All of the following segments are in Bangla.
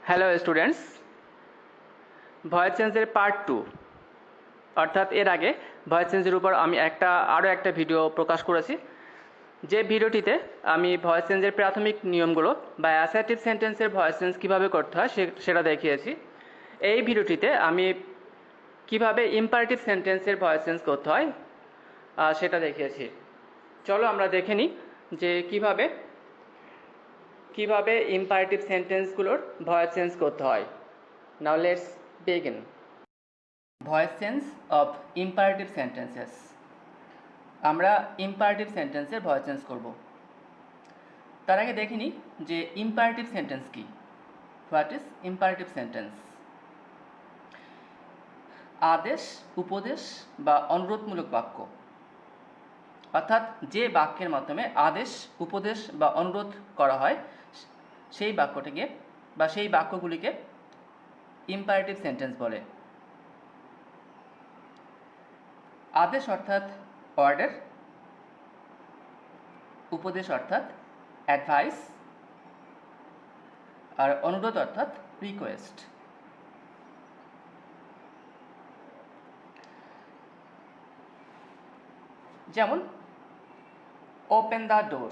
হ্যালো স্টুডেন্টস, ভয়েস চেঞ্জের পার্ট 2 অর্থাৎ এর আগে ভয়েস চেঞ্জের উপর আমি আরও একটা ভিডিও প্রকাশ করেছি। যে ভিডিওটিতে আমি ভয়েস চেঞ্জের প্রাথমিক নিয়মগুলো বা অ্যাসার্টিভ সেন্টেন্সের ভয়েস চেঞ্জ কীভাবে করতে হয় সেটা দেখিয়েছি। এই ভিডিওটিতে আমি কিভাবে ইম্পারেটিভ সেন্টেন্সের ভয়েস চেঞ্জ করতে হয় সেটা দেখিয়েছি। চলো আমরা দেখে নিই যে কিভাবে ইম্পারেটিভ সেন্টেন্সগুলোর ভয়েস চেঞ্জ করতে হয়। Now let's begin. Voice change of imperative sentences. আমরা ইম্পারেটিভ সেন্টেন্সের ভয়েস চেঞ্জ করব। তার আগে দেখে নিই যে ইম্পারেটিভ সেন্টেন্স কি। What is imperative sentence? আদেশ, উপদেশ বা অনুরোধমূলক বাক্য, অর্থাৎ যে বাক্যের মাধ্যমে আদেশ, উপদেশ বা অনুরোধ করা হয় সেই বাক্যটিকে বা সেই বাক্যগুলিকে ইম্পারেটিভ সেন্টেন্স বলে। আদেশ অর্থাৎ অর্ডার, উপদেশ অর্থাৎ অ্যাডভাইস, আর অনুরোধ অর্থাৎ রিকোয়েস্ট। যেমন ওপেন দ্য ডোর,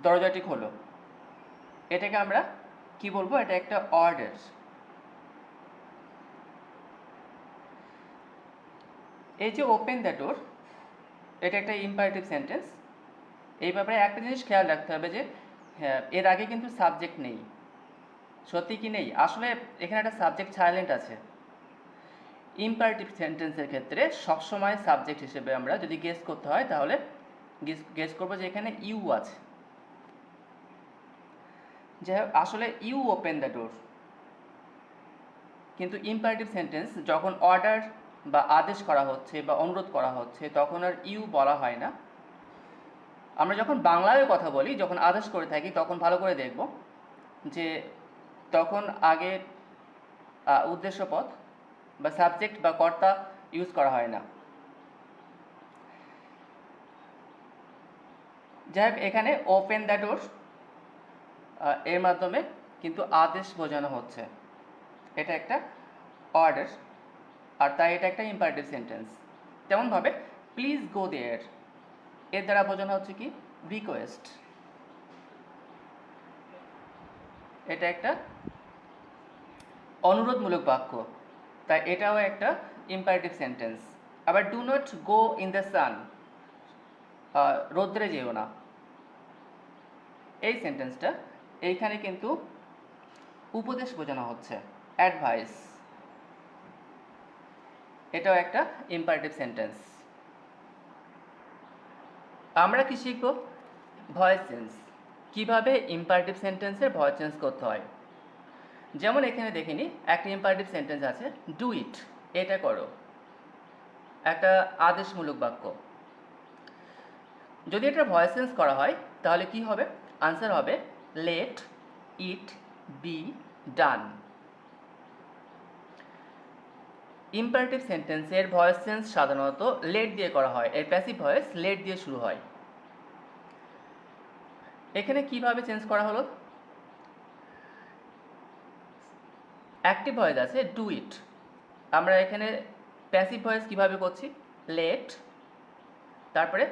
দরজাটি খোলো, এটাকে আমরা কি বলবো? এটা একটা অর্ডার। এই যে ওপেন দ্য ডোর, এটা একটা ইম্পারেটিভ সেন্টেন্স। এই ব্যাপারে একটা জিনিস খেয়াল রাখতে হবে যে হ্যাঁ, এর আগে কিন্তু সাবজেক্ট নেই। সত্যি কি নেই? আসলে এখানে একটা সাবজেক্ট সাইলেন্ট আছে। ইম্পারেটিভ সেন্টেন্সের ক্ষেত্রে সবসময় সাবজেক্ট হিসেবে আমরা যদি গেস করতে হয় তাহলে গেস করবো যে এখানে ইউ আছে। যাই হোক, আসলে ইউ ওপেন দ্য ডোর, কিন্তু ইম্পারেটিভ সেন্টেন্স যখন অর্ডার বা আদেশ করা হচ্ছে বা অনুরোধ করা হচ্ছে তখন আর ইউ বলা হয় না। আমরা যখন বাংলায় কথা বলি, যখন আদেশ করে থাকি, তখন ভালো করে দেখব যে তখন আগে উদ্দেশ্যপদ বা সাবজেক্ট বা কর্তা ইউজ করা হয় না। যাই হোক, এখানে ওপেন দ্য ডোর এর মাধ্যমে কিন্তু আদেশ বোঝানো হচ্ছে। এটা একটা অর্ডার, আর তাই এটা একটা ইম্পারেটিভ সেন্টেন্স। তেমনভাবে প্লিজ গো দেয়ার, এর দ্বারা বোঝানো হচ্ছে কি? রিকোয়েস্ট। এটা একটা অনুরোধমূলক বাক্য, তাই এটাও একটা ইম্পারেটিভ সেন্টেন্স। আবার do not go in the sun, রৌদ্রে যেও না, এই সেন্টেন্সটা এইখানে কিন্তু উপদেশ বোঝানো হচ্ছে, অ্যাডভাইস। এটাও একটা ইম্পারেটিভ সেন্টেন্স। আমরা কি শিখব? ভয়েস চেঞ্জ, কীভাবে ইম্পারেটিভ সেন্টেন্সের ভয়েস চেঞ্জ করতে হয়। যেমন এখানে দেখে নিই, একটা ইম্পারেটিভ সেন্টেন্স আছে, ডু ইট, এটা করো, একটা আদেশমূলক বাক্য। যদি এটা ভয়েস চেঞ্জ করা হয় তাহলে কি হবে? আনসার হবে late it be done. Imperative সেন্টেন্সের ভয়েস চেঞ্জ সাধারণত লেট দিয়ে করা হয়, এর প্যাসিভ ভয়েস লেট দিয়ে শুরু হয়। এখানে কিভাবে চেঞ্জ করা হলো? অ্যাক্টিভ ভয়েস আছে ডু ইট, আমরা এখানে প্যাসিভ ভয়েস কিভাবে করছি? লেট, তারপরে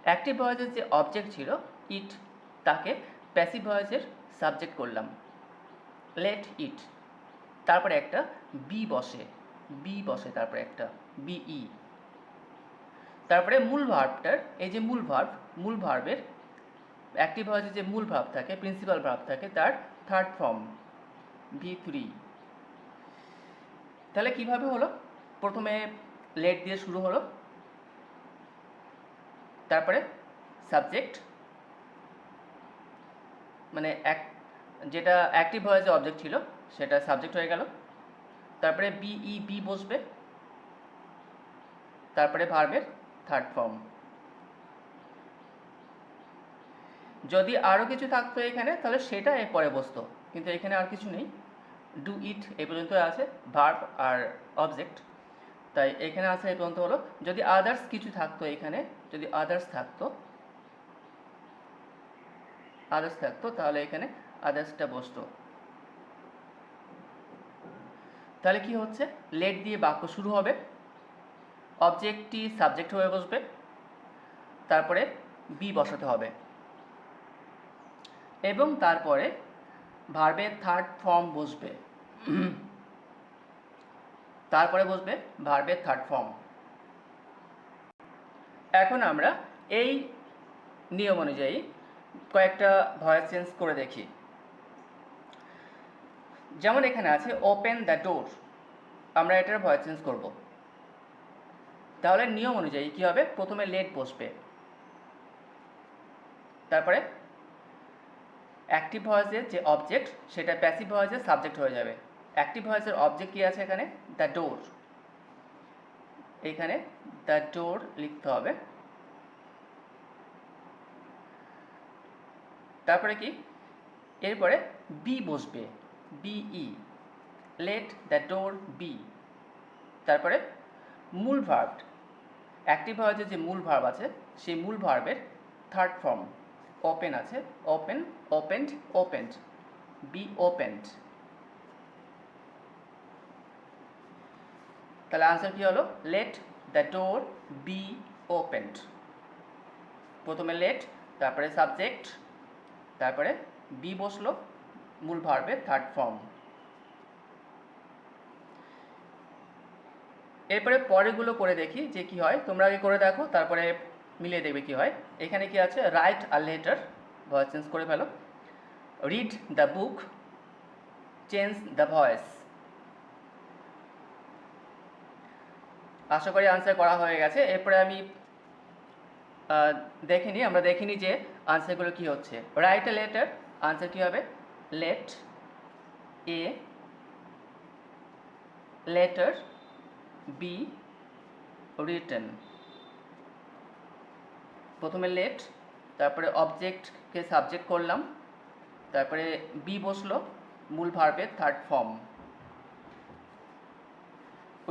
অ্যাক্টিভ ভয়েসের যে অবজেক্ট ছিল ইট, তাকে প্যাসিভ ভয়েসের সাবজেক্ট করলাম, লেট ইট। তারপরে একটা বি বসে, তারপরে একটা বিই। তারপরে মূল ভার্বটার, এই যে মূল ভার্বের অ্যাক্টিভ ভয়েসে যে মূল ভার্ব থাকে, প্রিন্সিপাল ভার্ব থাকে, তার থার্ড ফর্ম V3। তাহলে কিভাবে হলো? প্রথমে লেট দিয়ে শুরু হলো, তারপরে সাবজেক্ট, মানে যেটা অ্যাক্টিভ ভয়েসে অবজেক্ট ছিল সেটা সাবজেক্ট হয়ে গেল, তারপরে বি বসবে, তারপরে ভার্বের থার্ড ফর্ম। যদি আরও কিছু থাকতো এখানে তাহলে সেটা এর পরে বসতো, কিন্তু এখানে আর কিছু নেই, ডু ইট এই পর্যন্ত আছে, ভার্ব আর অবজেক্ট, তাই এখানে আছে এই পর্যন্ত হলো। যদি আদার্স কিছু থাকতো এখানে, যদি আদার্স থাকতো তাহলে এখানে আদার্সটা বসতো। তাহলে কি হচ্ছে, লেট দিয়ে বাক্য শুরু হবে, অবজেক্টটি সাবজেক্ট হয়ে বসবে, তারপরে বি বসাতে হবে এবং তারপরে ভার্বের থার্ড ফর্ম বসবে, তারপরে বসবে ভার্বের থার্ড ফর্ম। এখন আমরা এই নিয়ম অনুযায়ী কয়েকটা ভয়েস চেঞ্জ করে দেখি। যেমন এখানে আছে ওপেন দ্য ডোর, আমরা এটার ভয়েস চেঞ্জ করব। তাহলে নিয়ম অনুযায়ী কী হবে, প্রথমে লেট বসবে, তারপরে অ্যাক্টিভ ভয়েসের যে অবজেক্ট সেটা প্যাসিভ ভয়েসের সাবজেক্ট হয়ে যাবে। অ্যাক্টিভ ভয়েসের অবজেক্ট কী আছে এখানে, দ্য ডোর, এখানে দ্য ডোর লিখতে হবে। তারপরে কি, এরপরে বি বসবে, be, let the door be. তারপরে মূল ভার্ব, অ্যাক্টিভ ভয়েসের যে মূল ভার্ব আছে সেই মূল ভার্বের থার্ড ফর্ম ওপেন আছে, open, opened, opened, be opened. তাহলে আনসার কী হলো, late the door be opened. প্রথমে লেট, তারপরে সাবজেক্ট, তারপরে বি বসলো, মূল ভার্বের থার্ড ফর্ম। এরপরে পরেরগুলো করে দেখি যে কি হয়, তোমরা আগে করে দেখো তারপরে মিলিয়ে দেখবে কি হয়। এখানে কি আছে, write a letter, voice change করে ফেলো, read the book, change the voice. আশা করি আনসার করা হয়ে গেছে। এরপরে আমি আমরা দেখিনি যে আনসারগুলো কি হচ্ছে। রাইট এ লেটার, আনসার কী হবে, let a letter be written. প্রথমে লেট, তারপরে অবজেক্টকে সাবজেক্ট করলাম, তারপরে বি বসলো, মূল ভার্বের third form.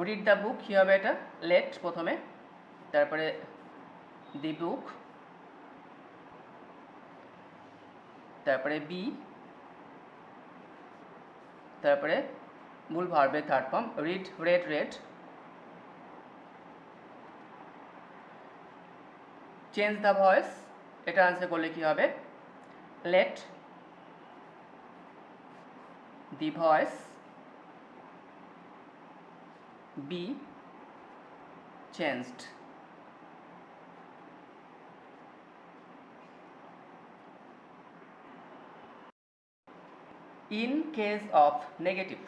Read the book কী হবে, এটা লেট প্রথমে, তারপরে দি বুক, তারপরে বি, তারপরে মূল ভার্বের third form, read, red, red. Change the voice, এটা আনসার করলে কি হবে, late the voice be changed. In case of negative,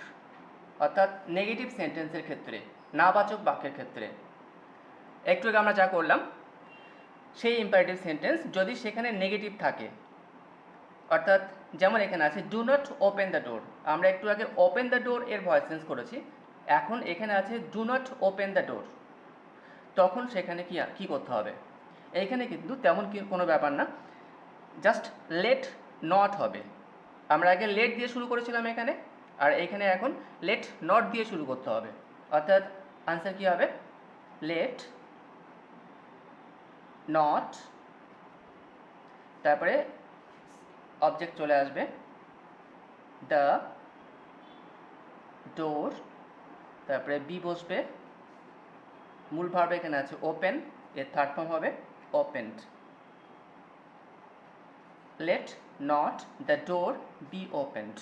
অর্থাৎ নেগেটিভ সেন্টেন্সের ক্ষেত্রে, নাবাচক বাক্যের ক্ষেত্রে, একটু আগে আমরা যা করলাম সেই ইম্পারেটিভ সেন্টেন্স যদি সেখানে নেগেটিভ থাকে, অর্থাৎ যেমন এখানে আছে do not open the door, আমরা একটু আগে ওপেন দ্য ডোর এর ভয়েস চেঞ্জ করেছি, এখন এখানে আছে do not open the door, তখন সেখানে কি করতে হবে, এইখানে কিন্তু তেমন কোনো ব্যাপার না, জাস্ট লেট নট হবে। আমরা আগে লেট দিয়ে শুরু করেছিলাম এখানে, আর এখানে এখন লেট নট দিয়ে শুরু করতে হবে, অর্থাৎ আনসার কী হবে, লেট নট, তারপরে অবজেক্ট চলে আসবে দ্য ডোর, তারপরে বি বসবে, মূল ভার্ব এখানে আছে ওপেন, এর থার্ড ফর্ম হবে opened. Late not the door be opened.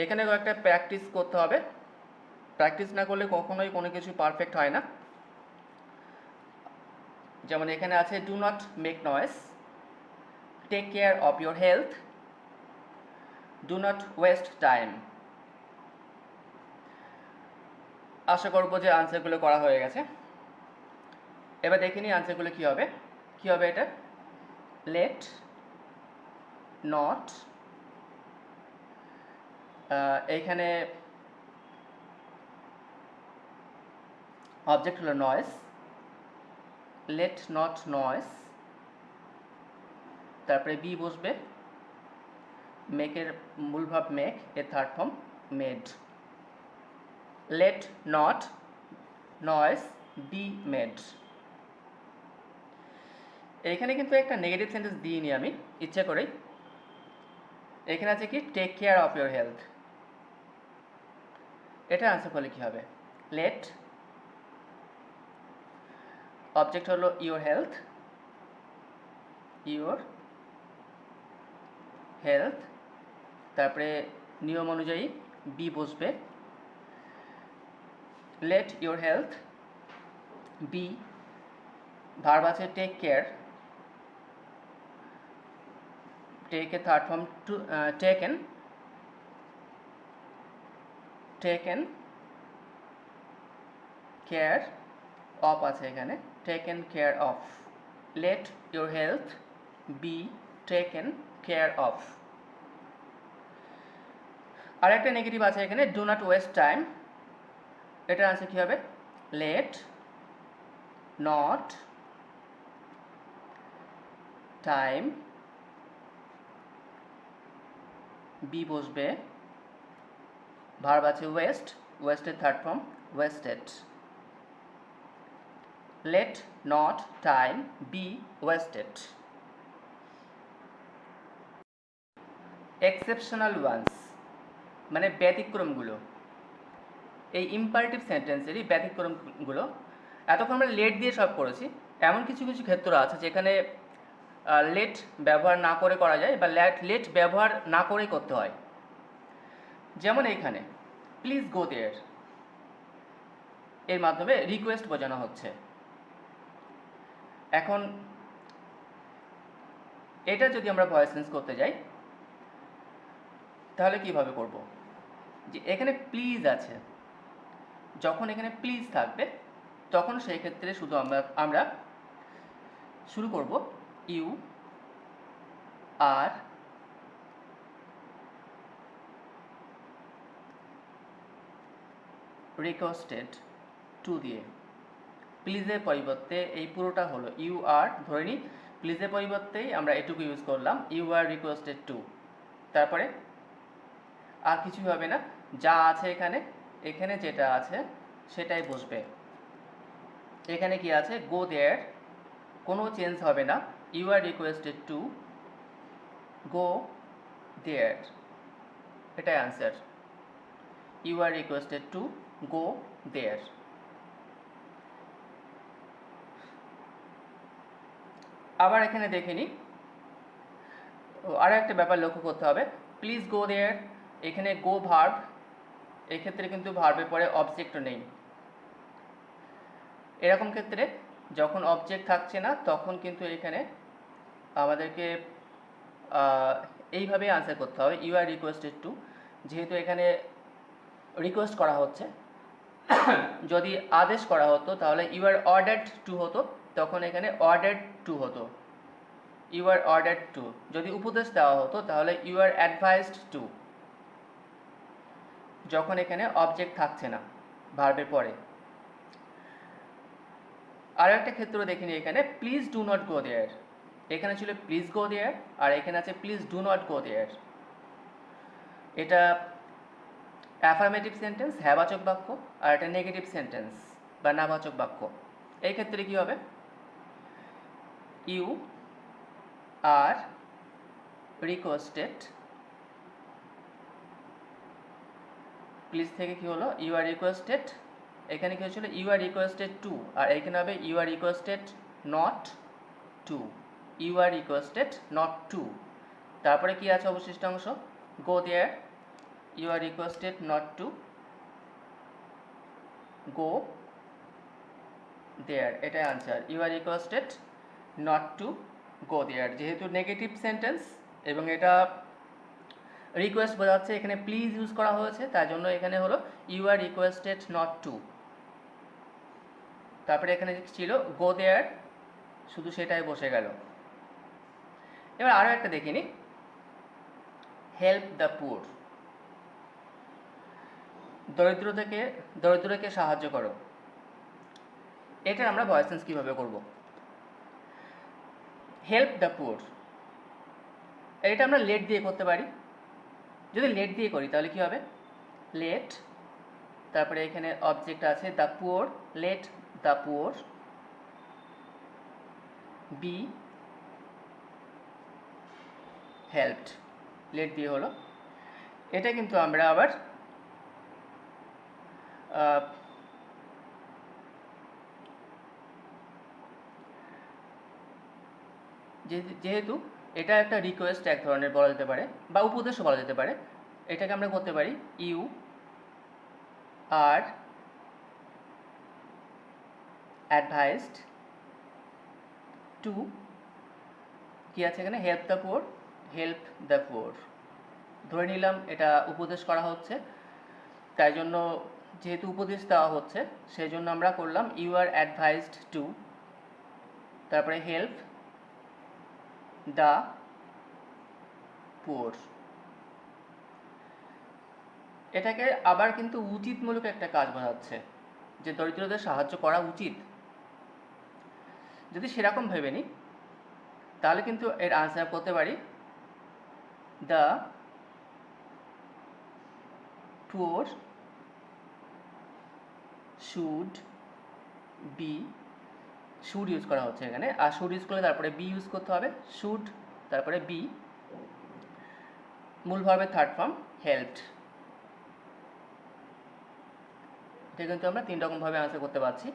এখানে কয়েকটা প্র্যাকটিস করতে হবে, প্র্যাকটিস না করলে কখনোই কোনো কিছু পারফেক্ট হয় না। যেমন এখানে আছে do not make noise, take care of your health, do not waste time. আশা করবো যে আনসারগুলো করা হয়ে গেছে। এবার দেখে নিই আনসারগুলো কী হবে। কী হবে এটা, লেট নট, এইখানে অবজেক্ট হলো নয়েজ, লেট নট নয়েজ, তারপরে বি বসবে, মেকের মূল ভাব মেক, এর third form made. Let not noise be made. এইখানে কিন্তু একটা নেগেটিভ সেন্টেন্স দিইনি আমি ইচ্ছে করেই, এখানে আছে কি take care of your health, এটা আনসার করলে কী হবে? লেট অবজেক্ট হলো ইওর হেলথ, তারপরে নিয়ম অনুযায়ী বি বসবে। Let your health be, verb আছে টেক কেয়ার, টেকের third form to, taken care of আছে এখানে, taken care of. Let your health be taken care of. আর একটা নেগেটিভ আছে এখানে, ডু নট ওয়েস্ট টাইম। এটার আনসার কী হবে? লেট নট টাইম বি বসবে, ভার্ব আছে ওয়েস্ট, ওয়েস্টের third form wasted. Let not time be wasted. Exceptional ones মানে ব্যতিক্রমগুলো, এই ইম্পারেটিভ সেন্টেন্সেরই ব্যতিক্রমগুলো। এতক্ষণ আমরা লেট দিয়ে সব করেছি, এমন কিছু কিছু ক্ষেত্র আছে যেখানে লেট ব্যবহার না করে করা যায়, বা লেট ব্যবহার না করেই করতে হয়। যেমন এইখানে প্লিজ গো দেয়ার, এর মাধ্যমে রিকোয়েস্ট বোঝানো হচ্ছে। এখন এটা যদি আমরা ভয়েস চেঞ্জ করতে যাই তাহলে কিভাবে করব? যে এখানে প্লিজ আছে, যখন এখানে প্লিজ থাকবে তখন সেই ক্ষেত্রে শুধু আমরা শুরু করব ইউ আর রিকোয়েস্টেড টু দিয়ে। প্লিজের পরিবর্তে এই পুরোটা হলো ইউ আর, ধরে নিই প্লিজের পরিবর্তেই আমরা এটুকু ইউজ করলাম, ইউ আর রিকোয়েস্টেড টু। তারপরে আর কিছুই হবে না, যা আছে এখানে যেটা আছে সেটাই বসবে। এখানে কি আছে? গো দেয়ার, কোনো চেঞ্জ হবে না, you are requested to go there, এটাই answer. You are requested to go there. আবার এখানে দেখে নিই, আরও একটা ব্যাপার লক্ষ্য করতে হবে, প্লিজ গো দেয়ার, এখানে গো ভার্ব, এক্ষেত্রে কিন্তু ভার্বের পরে অবজেক্টও নেই। এরকম ক্ষেত্রে যখন অবজেক্ট থাকছে না তখন কিন্তু এখানে আমাদেরকে এইভাবে আনসার করতে হবে, ইউ আর রিকোয়েস্টেড টু, যেহেতু এখানে রিকোয়েস্ট করা হচ্ছে। যদি আদেশ করা হতো তাহলে ইউ আর অর্ডার্ড টু হতো, তখন এখানে অর্ডার্ড টু হতো, ইউ আর অর্ডার্ড টু। যদি উপদেশ দেওয়া হতো তাহলে ইউ আর অ্যাডভাইসড টু, যখন এখানে অবজেক্ট থাকছে না ভার্বের পরে। আর একটা ক্ষেত্র দেখিনি, এখানে প্লিজ ডু নট গো দেয়ার, এখানে ছিল প্লিজ গো দেয়ার, আর এখানে আছে প্লিজ ডু নট গো দেয়ার। এটা অ্যাফার্মেটিভ সেন্টেন্স, হ্যাঁবাচক বাক্য, আর এটা নেগেটিভ সেন্টেন্স বা নাবাচক বাক্য। এই ক্ষেত্রে কী হবে? ইউ আর রিকোয়েস্টেড, প্লিজ থেকে কি হলো? ইউ আর রিকোয়েস্টেড, এখানে কি হয়েছিল? ইউ আর রিকোয়েস্টেড টু, আর এখানে হবে you are requested not to, you are requested not to. তারপরে কি আছে অবশিষ্টাংশ? Go there, you are requested not to go there, এটাই answer, you are requested not to go there. যেহেতু নেগেটিভ সেন্টেন্স এবং এটা রিকোয়েস্ট বোঝাচ্ছে, এখানে প্লিজ ইউজ করা হয়েছে, তার জন্য এখানে হলো you are requested not to. তারপরে এখানে ছিল গো দেয়ার, শুধু সেটাই বসে গেল। এবার আরও একটা দেখিনি, হেল্প দ্য পুয়ার, দরিদ্রকে সাহায্য করো। এটার আমরা ভয়েস চেঞ্জ কীভাবে করব? হেল্প দ্য পুয়ার, এটা আমরা লেট দিয়ে করতে পারি। যদি লেট দিয়ে করি তাহলে কি হবে? লেট, তারপরে এখানে অবজেক্ট আছে the poor, let the poor be helped, let দিয়ে হলো। এটা কিন্তু আমরা আবার যেহেতু এটা একটা রিকোয়েস্ট এক ধরনের বলা যেতে পারে, বা উপদেশও বলা যেতে পারে, এটাকে আমরা করতে পারি ইউ আর অ্যাডভাইসড টু, কি আছে এখানে, হেল্প দ্য পুয়ার। ধরে নিলাম এটা উপদেশ করা হচ্ছে, তাই জন্য যেহেতু উপদেশ দেওয়া হচ্ছে সেই জন্য আমরা করলাম ইউ আর অ্যাডভাইসড টু, তারপরে হেল্প দ্য পুয়ার। এটাকে আবার কিন্তু উচিতমূলক একটা কাজ বোঝাচ্ছে, যে দরিদ্রদের সাহায্য করা উচিত। যদি সেরকম ভেবে নিই তাহলে কিন্তু এর আনসার করতে পারি the poor should be, should use করা হচ্ছে এখানে, আর শুড ইউজ করলে তারপরে বি ইউজ করতে হবে, শুড তারপরে বি, মূল ভার্বের থার্ড ফর্ম হেল্পড। এটা কিন্তু আমরা 3 রকমভাবে আনসার করতে পারছি।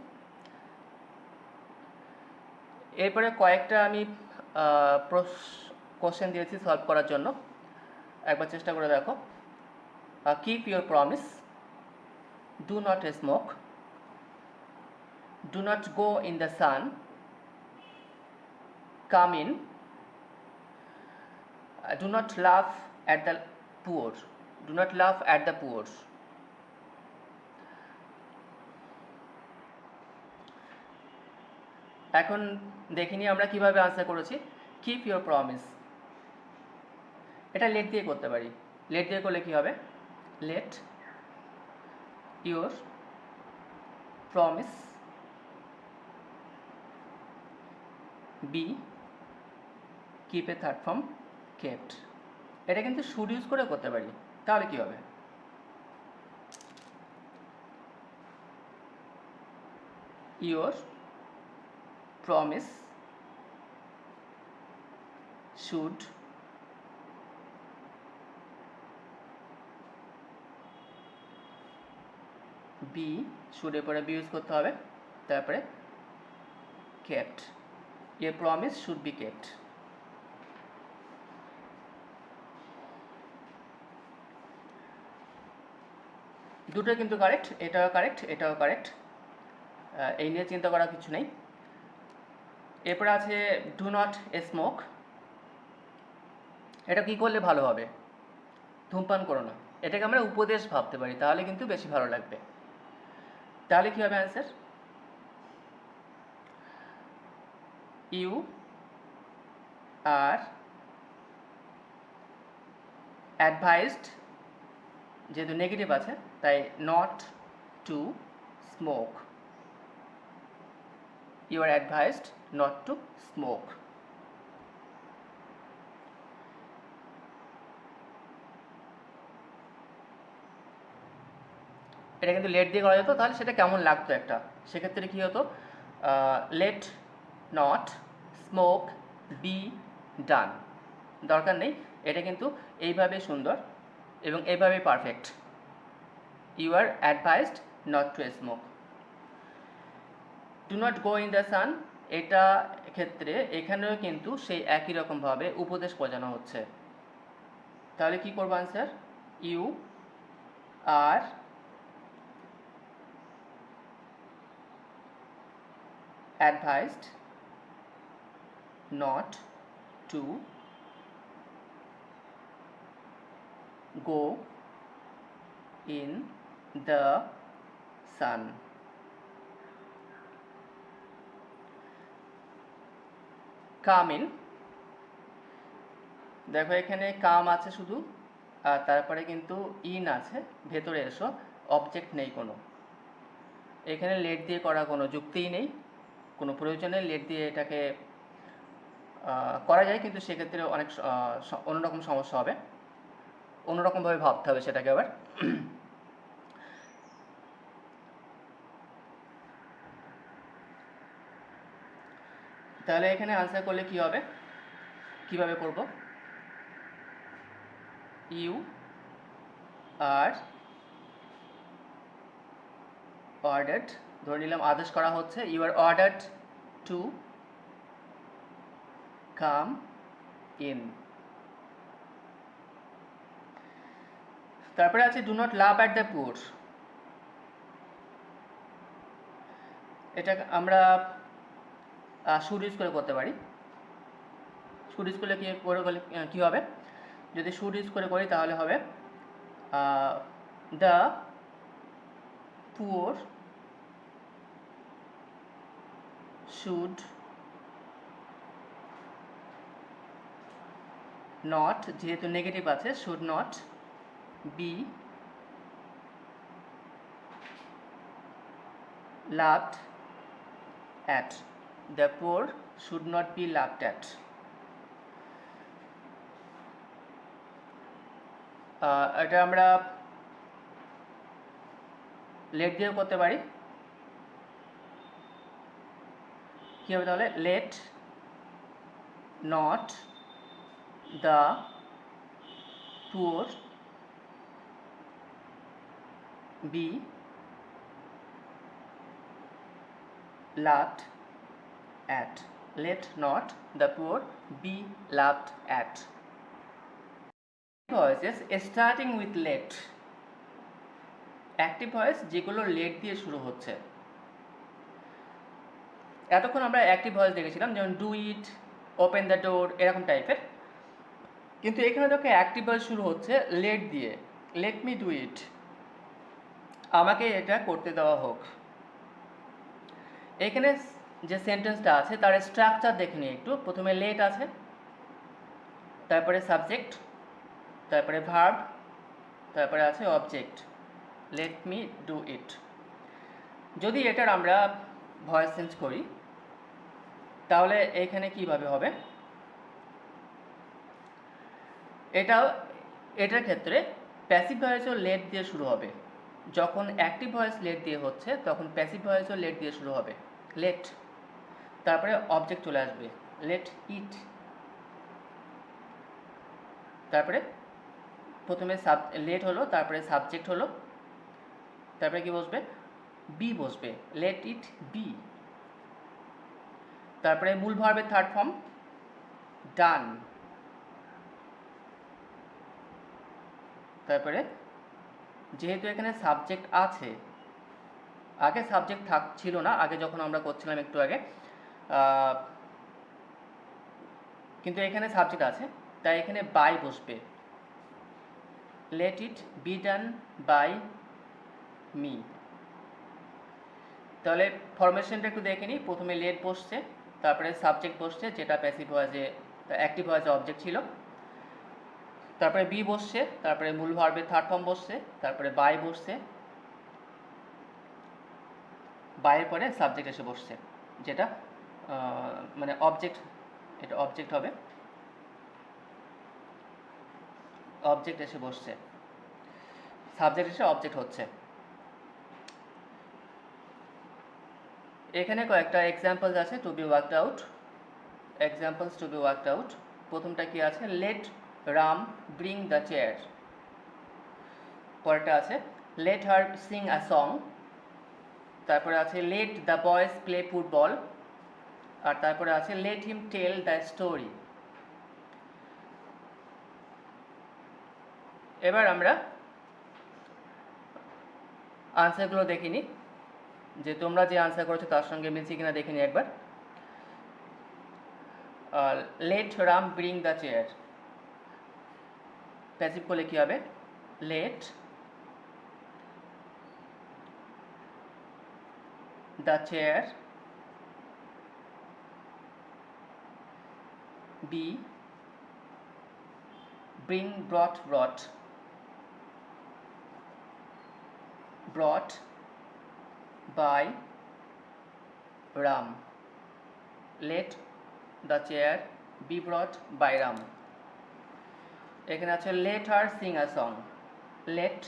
এরপরে কয়েকটা আমি কোশ্চেন দিয়েছি সলভ করার জন্য, একবার চেষ্টা করে দেখো। Keep your promise, do not smoke, do not go in the sun, come in, do not laugh at the poor, do not laugh at the poor. এখন দেখিনি আমরা কিভাবে আনসার করেছি। কিপ ইউর প্রমিস, এটা লেট দিয়ে করতে পারি। লেট দিয়ে করলে কি হবে, let your promise be, keep a third form kept. এটা কিন্তু শুড ইউজ করে করতে পারি, তাহলে কি হবে, ইউর প্রমিস শুড বি, শুডের পরে বি ইউজ করতে হবে, তারপরে kept, your promise should be kept. দুটো কিন্তু কারেক্ট, এটাও কারেক্ট, এটাও কারেক্ট, এই নিয়ে চিন্তা করার কিছু নেই। এরপরে আছে ডু নট স্মোক, এটা কী করলে ভালো হবে, ধূমপান করো না, এটাকে আমরা উপদেশ ভাবতে পারি, তাহলে কিন্তু বেশি ভালো লাগবে। তাহলে কী হবে অ্যান্সার, ইউ আর অ্যাডভাইসড, যেহেতু নেগেটিভ আছে তাই not to smoke, you are advised not to smoke. এটা কিন্তু লেট দিয়ে করা যেত, তাহলে সেটা কেমন লাগতো একটা, সেক্ষেত্রে কী হতো, let not smoke be done, দরকার নেই, এটা কিন্তু এইভাবে সুন্দর এবং এইভাবেই perfect, you are advised not to smoke. Do not go in the sun, এটা ক্ষেত্রে এখানেও কিন্তু সেই একই রকমভাবে উপদেশ বোঝানো হচ্ছে, তাহলে কি করবো answer, you are advised not to go in the sun. Come in, দেখো এখানে কাম আছে শুধু, আর তারপরে কিন্তু ইন আছে, ভেতরে এসো, অবজেক্ট নেই কোনো, এখানে লেট দিয়ে করা কোনো যুক্তিই নেই, কোনো প্রয়োজন নেই, লেট দিয়ে এটাকে করা যায়, কিন্তু সেক্ষেত্রে অনেক অন্যরকম সমস্যা হবে, অন্যরকমভাবে ভাবতে হবে সেটাকে আবার। তাহলে এখানে আনসার করলে কি হবে, কিভাবে করব, ইউ আর ordered, ধরে নিলাম আদেশ করা হচ্ছে, you are ordered to come in. তারপরে আছে do not laugh at the poor. এটা আমরা should use করে করতে পারি। should use করলে কি হবে, যদি should use করে করি তাহলে হবে the poor should not, যেহেতু নেগেটিভ আছে, should not be laughed at. The poor should not be laughed at. এটা আমরা লেট দিয়েও করতে পারি। কি হবে তাহলে, let not the poor be laughed at. Let not the poor be laughed at. Voices starting with let. Active voice যেগুলো লেট দিয়ে শুরু হচ্ছে। এতক্ষণ আমরা অ্যাক্টিভ ভয়েস দেখেছিলাম, যেমন do it, open the door, এরকম টাইপের। কিন্তু এখানে দেখো অ্যাক্টিভ ভয়েস শুরু হচ্ছে লেট দিয়ে, লেট মি ডু ইট, আমাকে এটা করতে দেওয়া হোক। এখানে যে সেন্টেন্সটা আছে তার স্ট্রাকচার দেখে নিই একটু। প্রথমে লেট আছে, তারপরে সাবজেক্ট, তারপরে ভার্ব, তারপরে আছে object, let me do it. যদি এটার আমরা ভয়েস চেঞ্জ করি তাহলে এখানে কিভাবে হবে, এটার ক্ষেত্রে প্যাসিভ ভয়েসও লেট দিয়ে শুরু হবে। যখন অ্যাক্টিভ ভয়েস লেট দিয়ে হচ্ছে তখন প্যাসিভ ভয়েসও লেট দিয়ে শুরু হবে, লেট, তারপরে অবজেক্ট চলে আসবে, লেট ইট, তারপরে প্রথমে লেট হলো, তারপরে সাবজেক্ট হলো, তারপরে কি বসবে, বি বসবে, লেট ইট বি, তারপরে মূল ভার্বের থার্ড ফর্ম ডান, তারপরে যেহেতু এখানে সাবজেক্ট আছে, আগে সাবজেক্ট ছিল না, আগে যখন আমরা করছিলাম একটু আগে, কিন্তু এখানে সাবজেক্ট আছে, তাই এখানে বাই বসবে, let it be done by me. তাহলে ফরমেশনটা একটু দেখে নিই। প্রথমে লেট বসছে, তারপরে সাবজেক্ট বসছে যেটা প্যাসিভ ভয়েসে, অ্যাক্টিভ ভয়েসে অবজেক্ট ছিল, তারপরে বি বসছে, তারপরে মূল ভার্বের থার্ড ফর্ম বসছে, তারপরে বাই বসছে, বাইয়ের পরে সাবজেক্ট এসে বসছে, যেটা মানে অবজেক্ট, এটা অবজেক্ট হবে, অবজেক্ট এসে বসছে, সাবজেক্ট এসে অবজেক্ট হচ্ছে। এখানে কয়েকটা এক্সাম্পলস আছে to be worked out, examples to be worked out. প্রথমটা কি আছে, let Ram bring the chair, পরেরটা আছে let her sing a song, তারপরে আছে let the boys play football, আর তারপরে আছে let him tell the story. এবার আমরা আনসারগুলো দেখিনি, যে তোমরা যে আনসার করেছো তার সঙ্গে মিলছে কিনা দেখে নিই একবার। Let Ram bring the chair, passive করলে কি হবে, let the chair be bring brought by Ram. Let the chair be brought by Ram. এখানে আছে let her sing a song. Let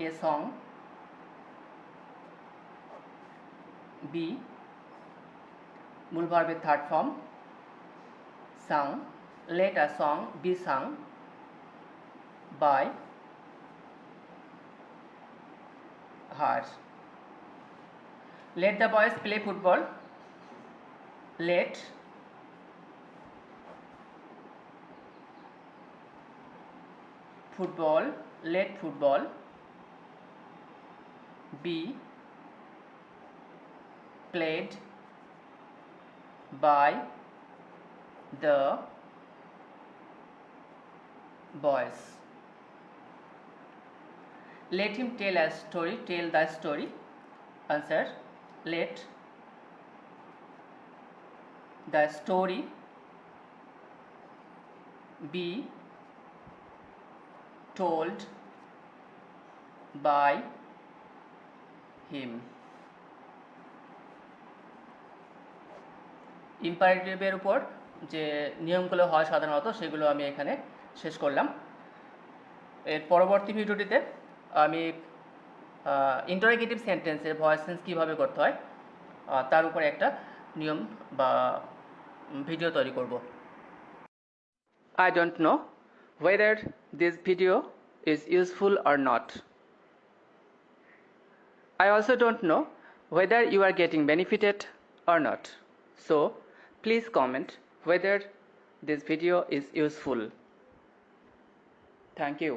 a song be মূল ভার্বের third form sung. Let a song be sung by her. Let the boys play football. Let football be played by the boys. Let him tell the story. Answer: let the story be told by him. ইম্পারেটিভের উপর যে নিয়মগুলো হয় সাধারণত সেগুলো আমি এখানে শেষ করলাম। এর পরবর্তী ভিডিওটিতে আমি ইন্টারোগেটিভ সেন্টেন্সের ভয়েস চেঞ্জ কীভাবে করতে হয় তার উপরে একটা নিয়ম বা ভিডিও তৈরি করব। I don't know whether this video is useful or not. I also don't know whether you are getting benefited or not. So please comment whether this video is useful. Thank you.